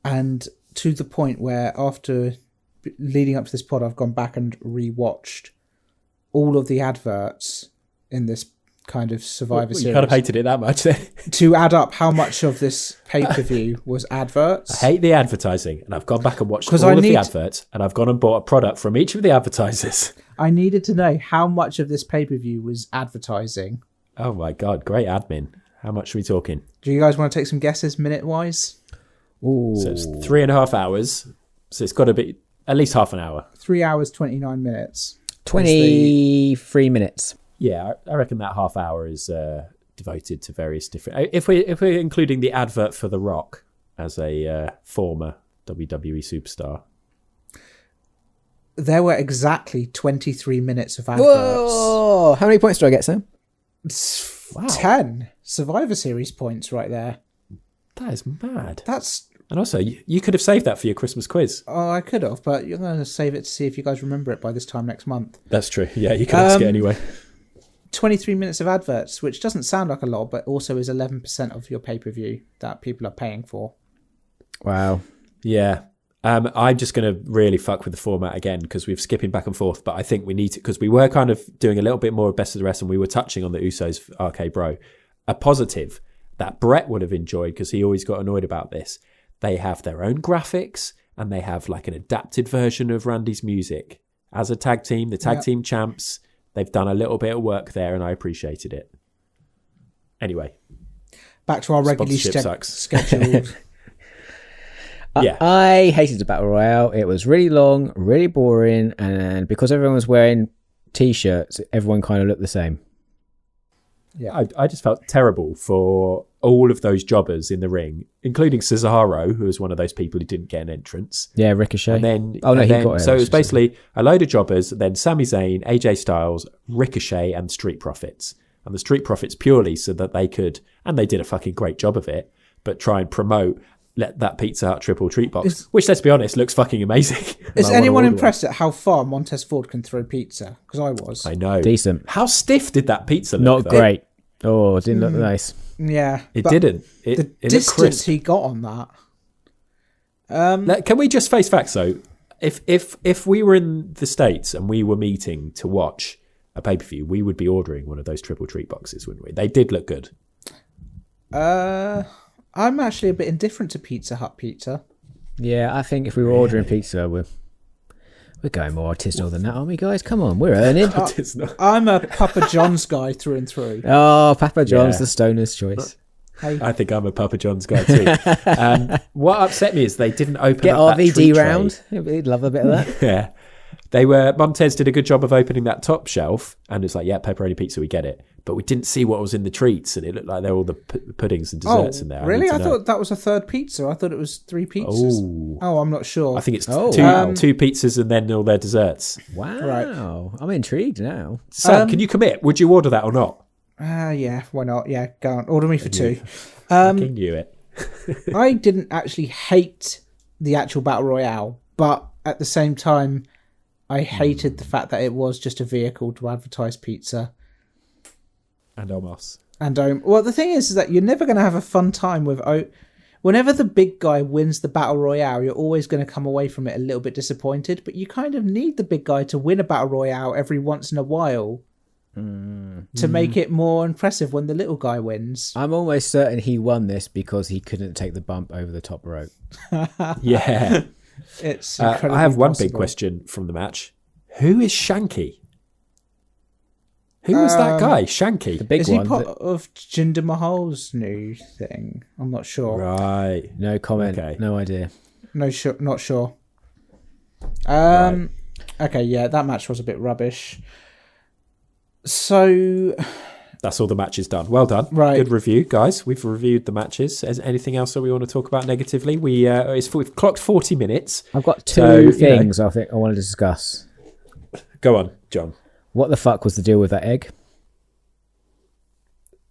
And to the point where after leading up to this pod, I've gone back and rewatched all of the adverts in this kind of Survivor Series. You kind of hated it that much then. To add up how much of this pay-per-view was adverts. I hate the advertising, and I've gone back and watched all of the adverts, and I've gone and bought a product from each of the advertisers. I needed to know how much of this pay-per-view was advertising. Oh my God, great admin. How much are we talking? Do you guys want to take some guesses minute-wise? Ooh. So it's 3.5 hours. So it's got to be at least half an hour. 3 hours, 29 minutes. 23 minutes. Yeah, I reckon that half hour is devoted to various different... If we're including the advert for The Rock as a former WWE superstar. There were exactly 23 minutes of adverts. Whoa! How many points do I get, Sam? Wow. 10 Survivor Series points right there. That is mad. That's... And also, you could have saved that for your Christmas quiz. Oh, I could have, but you're going to save it to see if you guys remember it by this time next month. That's true. Yeah, you can ask it anyway. 23 minutes of adverts, which doesn't sound like a lot, but also is 11% of your pay-per-view that people are paying for. Wow. Yeah. I'm just going to really fuck with the format again because we're skipping back and forth, but I think we need to, because we were kind of doing a little bit more of Best of the Rest and we were touching on the Usos RK Bro. A positive that Brett would have enjoyed because he always got annoyed about this. They have their own graphics and they have like an adapted version of Randy's music. As a tag team, the tag team champs, they've done a little bit of work there and I appreciated it. Anyway. Back to our regularly scheduled... Yeah. I hated the Battle Royale. It was really long, really boring, and because everyone was wearing T-shirts, everyone kind of looked the same. Yeah, I just felt terrible for all of those jobbers in the ring, including Cesaro, who was one of those people who didn't get an entrance. Yeah, Ricochet. And then, he got it. So it was basically a load of jobbers, then Sami Zayn, AJ Styles, Ricochet, and Street Profits. And the Street Profits purely so that they could, and they did a fucking great job of it, but try and promote that Pizza Hut triple treat box, which, let's be honest, looks fucking amazing. Is anyone impressed at how far Montez Ford can throw pizza? Because I was. I know. Decent. How stiff did that pizza look? Not though? great. It didn't look nice. Yeah. It didn't. The it distance he got on that. Can we just face facts, though? If we were in the States and we were meeting to watch a pay-per-view, we would be ordering one of those triple treat boxes, wouldn't we? They did look good. I'm actually a bit indifferent to Pizza Hut pizza. Yeah, I think if we were ordering pizza, we're going more artisanal than that, aren't we, guys? Come on, we're earning. I'm a Papa John's guy through and through. Oh, Papa John's, the stoner's choice. Hey. I think I'm a Papa John's guy too. What upset me is they didn't open up that RVD treat round. He'd love a bit of that. Yeah. Montez did a good job of opening that top shelf and it's like, yeah, pepperoni pizza, we get it. But we didn't see what was in the treats and it looked like there were all the puddings and desserts in there. Really? I thought that was a third pizza. I thought it was 3 pizzas. Oh, I'm not sure. I think it's two pizzas and then all their desserts. Wow. Right. I'm intrigued now. Sam, can you commit? Would you order that or not? Yeah, why not? Yeah, go on. Order me for 2. Fucking knew it. I didn't actually hate the actual Battle Royale, but at the same time, I hated the fact that it was just a vehicle to advertise pizza. And Omos. Well, the thing is that you're never going to have a fun time with... Whenever the big guy wins the Battle Royale, you're always going to come away from it a little bit disappointed, but you kind of need the big guy to win a Battle Royale every once in a while to make it more impressive when the little guy wins. I'm almost certain he won this because he couldn't take the bump over the top rope. Yeah. It's I have one big question from the match. Who is Shanky? Who was that guy? Shanky. The big is one. Is he part of Jinder Mahal's new thing? I'm not sure. Right. No comment. Okay. No idea. Not sure. Right. Okay, yeah, that match was a bit rubbish. So... That's all the matches done. Well done. Right. Good review, guys. We've reviewed the matches. Is anything else that we want to talk about negatively? We've clocked 40 minutes. I've got two things I think I want to discuss. Go on, John. What the fuck was the deal with that egg?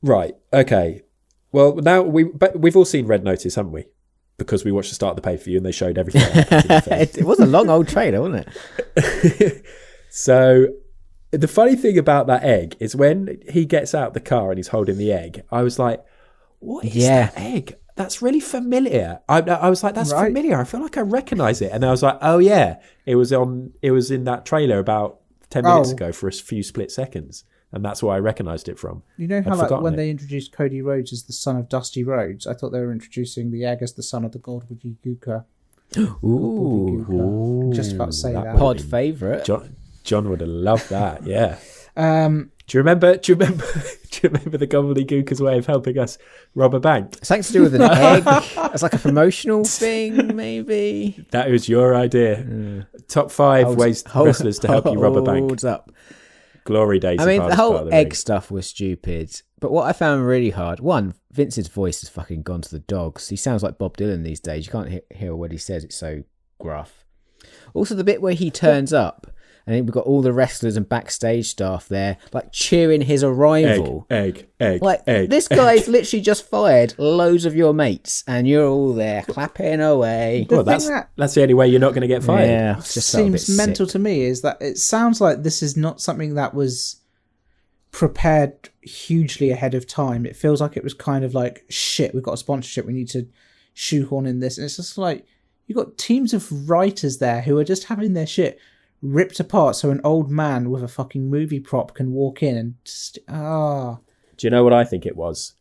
Right. Okay. Well, now we've all seen Red Notice, haven't we? Because we watched the start of the pay-per-view and they showed everything. It was a long old trailer, wasn't it? So... The funny thing about that egg is when he gets out the car and he's holding the egg, I was like, what is that egg? That's really familiar. I was like, that's familiar. I feel like I recognise it. And I was like, oh yeah, it was in that trailer about 10 minutes ago for a few split seconds. And that's where I recognised it from. You know how when they introduced Cody Rhodes as the son of Dusty Rhodes, I thought they were introducing the egg as the son of the god Guka. Ooh. Just about to say that. Pod favourite. John would have loved that, yeah. Do you remember Do you remember the gobbledygooker's way of helping us rob a bank? Something to do with an egg. It's like a promotional thing, maybe. That was your idea. Top 5 wrestlers to help you rob a bank. Holds up. Glory days. I mean, of the Hardest Part whole of the egg Ring. stuff was stupid. But what I found really hard, one, Vince's voice has fucking gone to the dogs. He sounds like Bob Dylan these days. You can't hear what he says. It's so gruff. Also, the bit where he turns up, and then we've got all the wrestlers and backstage staff there, like cheering his arrival. Egg. This guy's literally just fired loads of your mates, and you're all there clapping away. Well, that's the only way you're not going to get fired. Yeah, it just felt a bit seems mental sick. to me is that it sounds like this is not something that was prepared hugely ahead of time. It feels like it was kind of like, shit, we've got a sponsorship, we need to shoehorn in this. And it's just like, you've got teams of writers there who are just having their shit ripped apart so an old man with a fucking movie prop can walk in and just, Do you know what I think it was?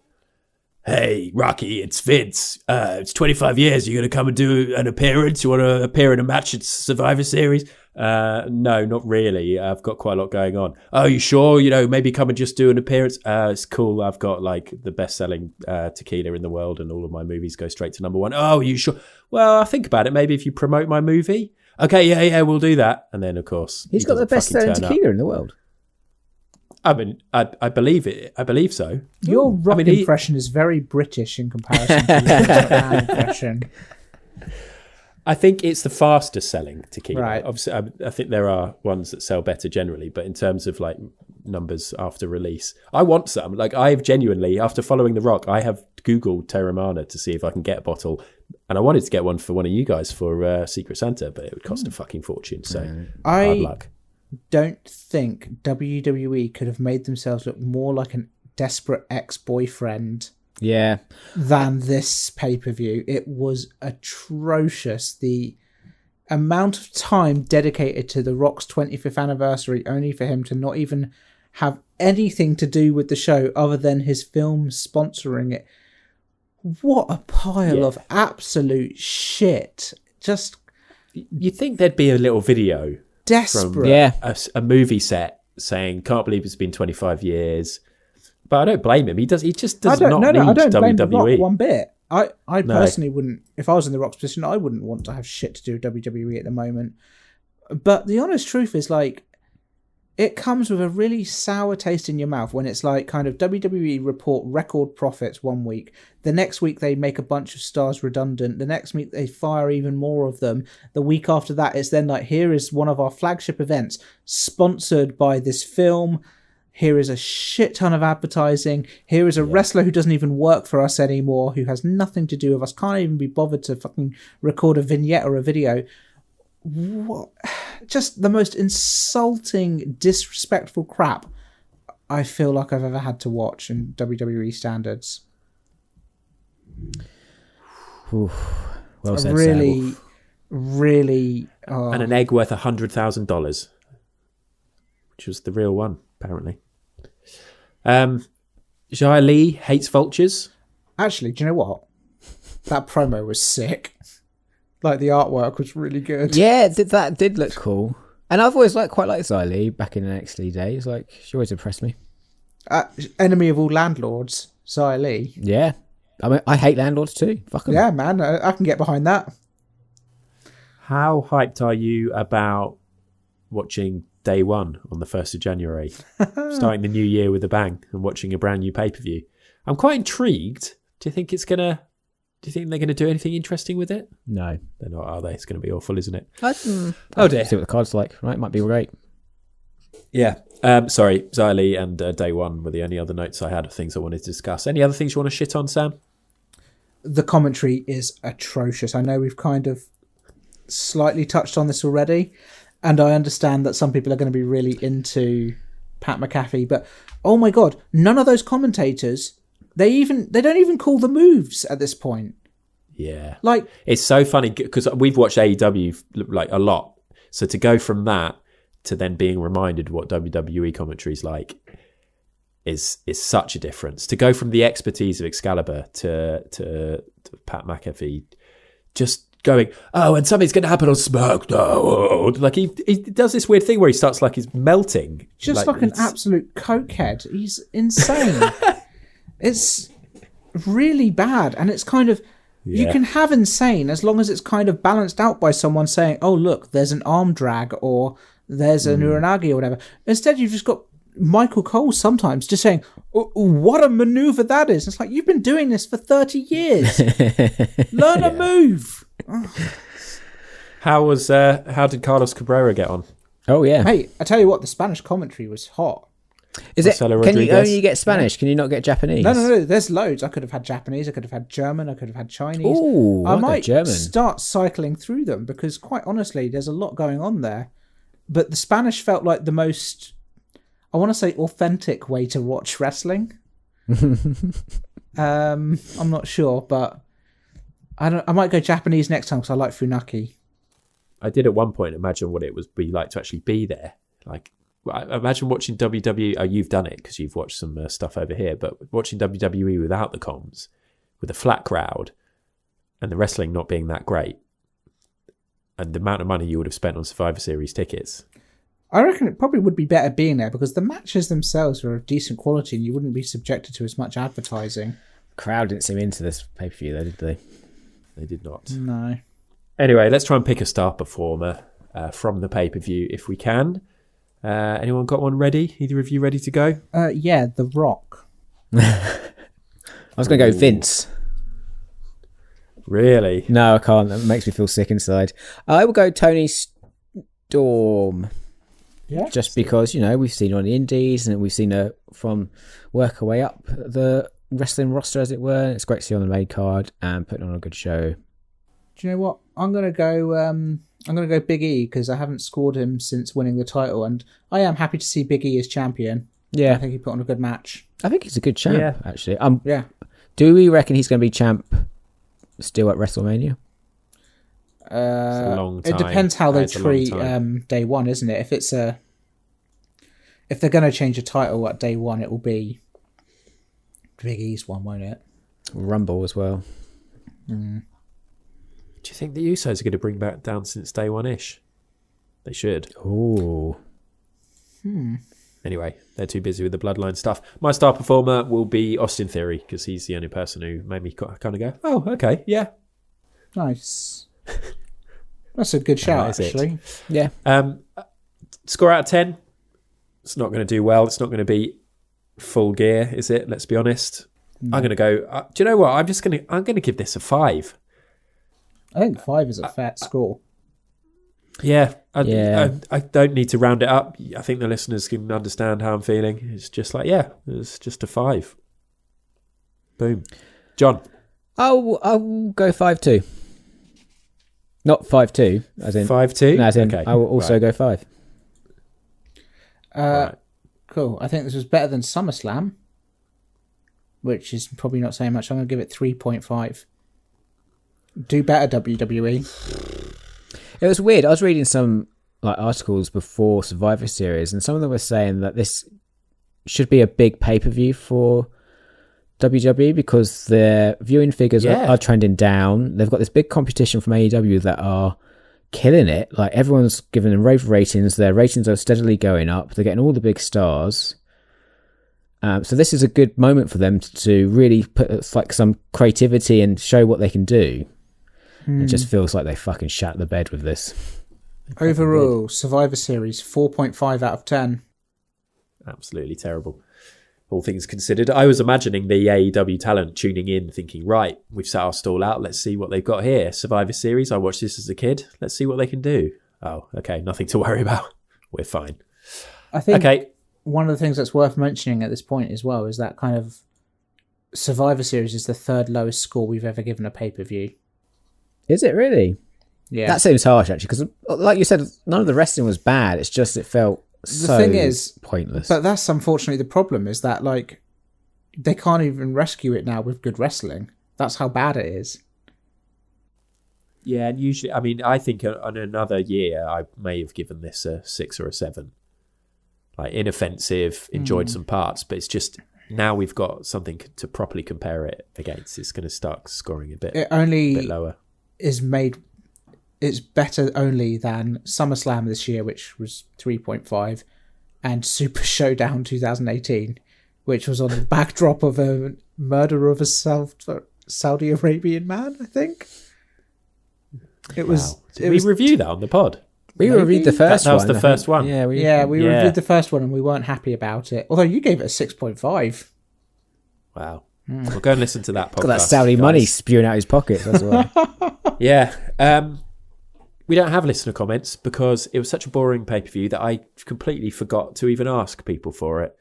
Hey, Rocky, it's Vince. It's 25 years. You going to come and do an appearance? You want to appear in a match at Survivor Series? No, not really. I've got quite a lot going on. Oh, you sure? Maybe come and just do an appearance? It's cool. I've got like the best-selling tequila in the world and all of my movies go straight to number 1. Oh, you sure? Well, I'll think about it. Maybe if you promote my movie. Okay, yeah, we'll do that. And then, of course, He's got the best-selling tequila in the world. I mean, I believe it. I believe so. your rock impression is very British in comparison to your man impression. I think it's the fastest selling tequila. Right. Obviously, I think there are ones that sell better generally, but in terms of like numbers after release, I want some. Like I've genuinely, after following The Rock, I have Googled Terramana to see if I can get a bottle, and I wanted to get one for one of you guys for Secret Santa, but it would cost a fucking fortune. So hard luck. Don't think WWE could have made themselves look more like an desperate ex-boyfriend Yeah. than this pay-per-view. It was atrocious. The amount of time dedicated to The Rock's 25th anniversary only for him to not even have anything to do with the show other than his film sponsoring it. What a pile of absolute shit. Just You'd think there'd be a little video desperate. from a movie set saying, can't believe it's been 25 years. But I don't blame him. He just does not need I don't blame The WWE. Rock one bit. I personally wouldn't, if I was in The Rock's position, I wouldn't want to have shit to do with WWE at the moment. But the honest truth is, like, it comes with a really sour taste in your mouth when it's like kind of WWE report record profits one week. The next week they make a bunch of stars redundant. The next week they fire even more of them. The week after that it's then like, here is one of our flagship events sponsored by this film. Here is a shit ton of advertising. Here is a wrestler who doesn't even work for us anymore, who has nothing to do with us, can't even be bothered to fucking record a vignette or a video. What? Just the most insulting, disrespectful crap I feel like I've ever had to watch in WWE standards. Oof. Well said, Really, Sam. really... And an egg worth $100,000, which was the real one, apparently. Xia Li hates vultures. Actually, do you know what? That promo was sick. Like, the artwork was really good. Yeah, that did look cool. And I've always quite liked Xylee back in the NXT days. Like, she always impressed me. Enemy of all landlords, Xia Li. Yeah. I mean, I hate landlords too. Fuck 'em. Yeah, man, I can get behind that. How hyped are you about watching Day One on the 1st of January? Starting the new year with a bang and watching a brand new pay-per-view. I'm quite intrigued. Do you think they're going to do anything interesting with it? No. They're not, are they? It's going to be awful, isn't it? Oh dear. See what the card's like, right? Might be great. Yeah. Sorry, Xia Li and Day One were the only other notes I had of things I wanted to discuss. Any other things you want to shit on, Sam? The commentary is atrocious. I know we've kind of slightly touched on this already, and I understand that some people are going to be really into Pat McAfee, but oh my god, none of those commentators, they don't even call the moves at this point. Yeah. Like, it's so funny because we've watched AEW like a lot. So to go from that to then being reminded what WWE commentary is like is such a difference. To go from the expertise of Excalibur to Pat McAfee just going, oh, and something's going to happen on SmackDown. Like he does this weird thing where he starts like he's melting. Just like an absolute cokehead. He's insane. It's really bad. And it's kind of, you can have insane as long as it's kind of balanced out by someone saying, oh, look, there's an arm drag or there's an uranagi or whatever. Instead, you've just got Michael Cole sometimes just saying, oh, what a maneuver that is. It's like, you've been doing this for 30 years. Learn a move. How did Carlos Cabrera get on? Oh, yeah. Hey, I tell you what, the Spanish commentary was hot. Is Marcelo it? Can you Rodriguez? only get Spanish? Can you not get Japanese? No. There's loads. I could have had Japanese. I could have had German. I could have had Chinese. Ooh, I like might German. start cycling through them because, quite honestly, there's a lot going on there. But the Spanish felt like the most, I want to say, authentic way to watch wrestling. I'm not sure, but I might go Japanese next time because I like Funaki. I did at one point imagine what it would be like to actually be there. Like, I imagine watching WWE. Oh, you've done it because you've watched some stuff over here. But watching WWE without the comms, with a flat crowd, and the wrestling not being that great, and the amount of money you would have spent on Survivor Series tickets. I reckon it probably would be better being there because the matches themselves are of decent quality and you wouldn't be subjected to as much advertising. Crowd didn't seem into this pay-per-view, though, did they? They did not. No. Anyway, let's try and pick a star performer from the pay-per-view if we can. Anyone got one ready? Either of you ready to go? Yeah, The Rock. I was going to go Vince. Really? No, I can't. That makes me feel sick inside. I will go Tony Storm. Yeah. Just because, we've seen her on the indies and we've seen her from work her way up the wrestling roster, as it were. It's great to see her on the main card and putting on a good show. Do you know what? I'm gonna go Big E because I haven't scored him since winning the title, and I am happy to see Big E as champion. Yeah, I think he put on a good match. I think he's a good champ, actually. Yeah. Do we reckon he's going to be champ still at WrestleMania? It's a long time. It depends how they It's a long treat time. day one, isn't it? If they're going to change a title at day one, it will be Big E's one, won't it? Rumble as well. Do you think the Usos are going to bring back down since day one-ish? They should. Ooh. Anyway, they're too busy with the bloodline stuff. My star performer will be Austin Theory because he's the only person who made me kind of go, oh, okay, yeah. Nice. That's a good shout, That is it. actually. Yeah. Score out of 10. It's not going to do well. It's not going to be full gear, is it? Let's be honest. I'm going to go. Do you know what? I'm going to give this a 5. I think 5 is a fair score. Yeah, I don't need to round it up. I think the listeners can understand how I'm feeling. It's just like, it's just a 5. Boom. John. I'll go 5-2. Not 5-2, as in 5-2? No, as in Okay. I will also go 5. Right. Cool. I think this was better than SummerSlam, which is probably not saying much. I'm going to give it 3.5. Do better, WWE. It was weird. I was reading some articles before Survivor Series, and some of them were saying that this should be a big pay-per-view for WWE because their viewing figures are trending down. They've got this big competition from AEW that are killing it. Like, everyone's giving them rave ratings. Their ratings are steadily going up. They're getting all the big stars. So this is a good moment for them to really put some creativity and show what they can do. It just feels like they fucking shat the bed with this. Overall, Survivor Series, 4.5 out of 10. Absolutely terrible. All things considered. I was imagining the AEW talent tuning in, thinking, right, we've set our stall out. Let's see what they've got here. Survivor Series, I watched this as a kid. Let's see what they can do. Oh, okay, nothing to worry about. We're fine. I think one of the things that's worth mentioning at this point as well is that kind of Survivor Series is the third lowest score we've ever given a pay-per-view. Is it really? Yeah. That seems harsh, actually, because like you said, none of the wrestling was bad. It's just it felt so thing is, pointless. But that's unfortunately the problem, is that they can't even rescue it now with good wrestling. That's how bad it is. Yeah, and usually, I mean, I think on another year, I may have given this a 6 or a 7. Like, inoffensive, enjoyed some parts, but it's just now we've got something to properly compare it against. It's going to start scoring a bit lower. Is made it's better only than SummerSlam this year, which was 3.5, and Super Showdown 2018, which was on the backdrop of a murder of a Saudi Arabian man, I think. It was. Did we review that on the pod? We reviewed the first one. That was the first one. Yeah, we reviewed the first one and we weren't happy about it. Although you gave it a 6.5. Wow. We'll go and listen to that podcast. Got that Saudi money spewing out his pockets as well. Yeah. We don't have listener comments because it was such a boring pay-per-view that I completely forgot to even ask people for it.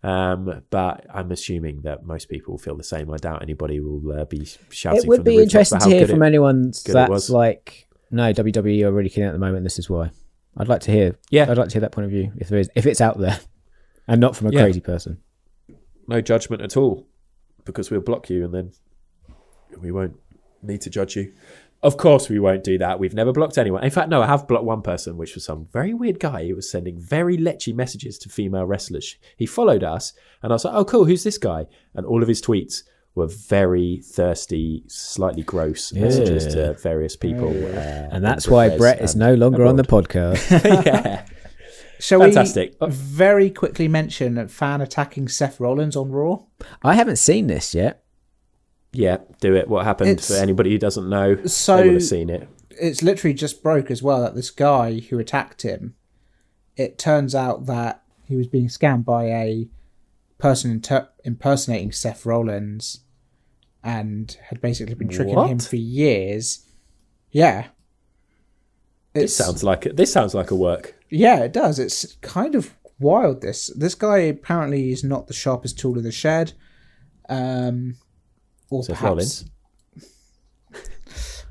But I'm assuming that most people feel the same. I doubt anybody will be shouting. It would from the be rooftops interesting about to how hear good from anyone good it that's was. like, no, WWE are really killing it at the moment. This is why. I'd like to hear. Yeah. I'd like to hear that point of view if it's out there, and not from a crazy person. No judgment at all, because we'll block you and then we won't need to judge you. Of course we won't do that. We've never blocked anyone. In fact, no, I have blocked one person, which was some very weird guy who was sending very lechy messages to female wrestlers. He followed us and I was like, oh, cool, who's this guy? And all of his tweets were very thirsty, slightly gross messages to various people. And that's why Brett is no longer on the podcast. Yeah. Shall Fantastic. we very quickly mention a fan attacking Seth Rollins on Raw? I haven't seen this yet. Yeah, do it. What happened for anybody who doesn't know? So they would have seen it. It's literally just broke as well that this guy who attacked him, it turns out that he was being scammed by a person impersonating Seth Rollins and had basically been tricking him for years. Yeah. This sounds like a work. Yeah, it does. It's kind of wild, this guy apparently is not the sharpest tool in the shed. Or Seth perhaps Rollins.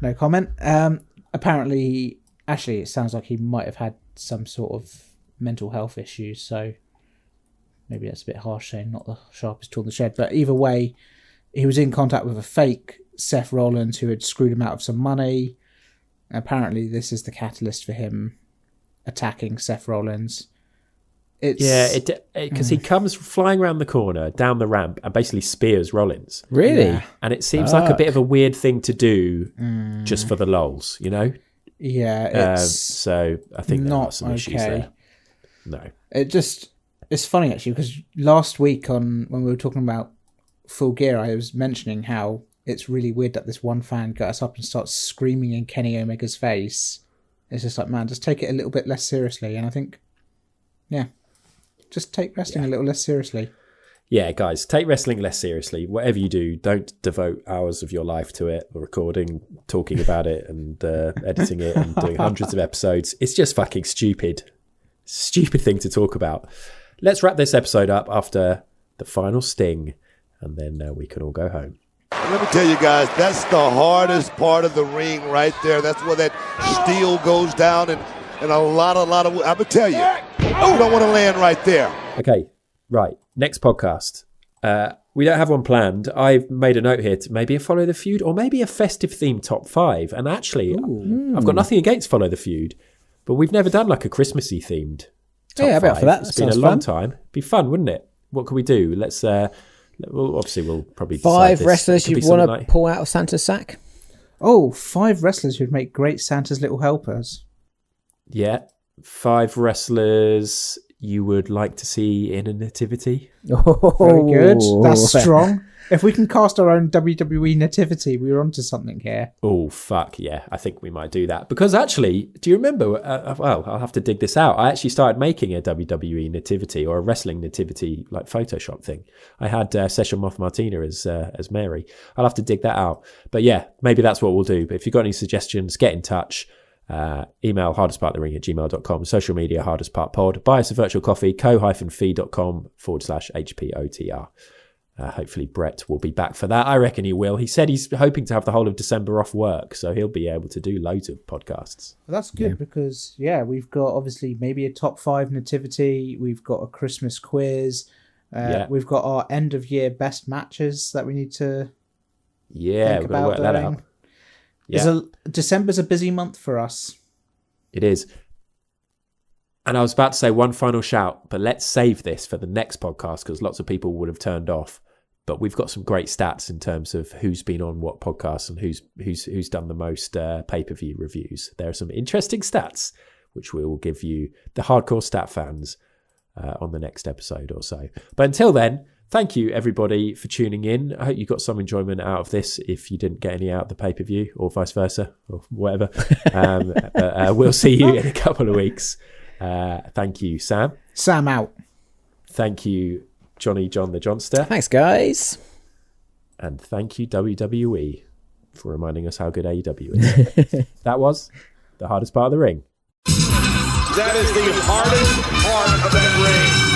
No comment. Apparently, actually, it sounds like he might have had some sort of mental health issues, so maybe that's a bit harsh saying not the sharpest tool in the shed. But either way, he was in contact with a fake Seth Rollins who had screwed him out of some money. Apparently, this is the catalyst for him attacking Seth Rollins. Because he comes flying around the corner, down the ramp, and basically spears Rollins. Really? Yeah. And it seems like a bit of a weird thing to do just for the lols, you know? Yeah, so I think there are some issues there. No. It's funny actually because last week when we were talking about Full Gear, I was mentioning how it's really weird that this one fan got us up and starts screaming in Kenny Omega's face. It's just like, man, just take it a little bit less seriously. And I think, yeah, just take wrestling a little less seriously. Yeah, guys, take wrestling less seriously. Whatever you do, don't devote hours of your life to it, recording, talking about it, and editing it, and doing hundreds of episodes. It's just fucking stupid. Stupid thing to talk about. Let's wrap this episode up after the final sting, and then we can all go home. Let me tell you guys, that's the hardest part of the ring right there. That's where that steel goes down, and a lot of, I'm going to tell you, you don't want to land right there. Okay, right. Next podcast. We don't have one planned. I've made a note here to maybe a Follow the Feud or maybe a festive themed top 5. And actually, I've got nothing against Follow the Feud, but we've never done like a Christmassy themed top 5. For that. It's been a long time. Be fun, wouldn't it? What can we do? Let's. We'll probably decide 5 this. wrestlers you'd want to pull out of Santa's sack. Oh, 5 wrestlers who'd make great Santa's little helpers. Yeah, 5 wrestlers you would like to see in a nativity. Very good. That's strong. If we can cast our own WWE nativity, we're onto something here. Oh, fuck, yeah. I think we might do that. Because actually, do you remember, well, I'll have to dig this out. I actually started making a WWE nativity or a wrestling nativity, like Photoshop thing. I had Session Moth Martina as Mary. I'll have to dig that out. But yeah, maybe that's what we'll do. But if you've got any suggestions, get in touch. Email hardestpartthering@gmail.com, social media hardest part pod, buy us a virtual coffee, ko-fi.com/HPOTR. Hopefully Brett will be back for that. I reckon he will. He said he's hoping to have the whole of December off work, so he'll be able to do loads of podcasts. Well, that's good because, we've got obviously maybe a top 5 nativity. We've got a Christmas quiz. We've got our end of year best matches that we need to we've got to work that out. Yeah. December's a busy month for us. It is. And I was about to say one final shout, but let's save this for the next podcast because lots of people would have turned off. But we've got some great stats in terms of who's been on what podcasts and who's done the most pay-per-view reviews. There are some interesting stats, which we will give you, the hardcore stat fans, on the next episode or so. But until then, thank you, everybody, for tuning in. I hope you got some enjoyment out of this if you didn't get any out of the pay-per-view, or vice versa, or whatever. But we'll see you in a couple of weeks. Thank you, Sam. Sam out. Thank you, Johnny John the Johnster. Thanks, guys. And thank you, WWE, for reminding us how good AEW is. That was the hardest part of the ring. That is the hardest part of that ring.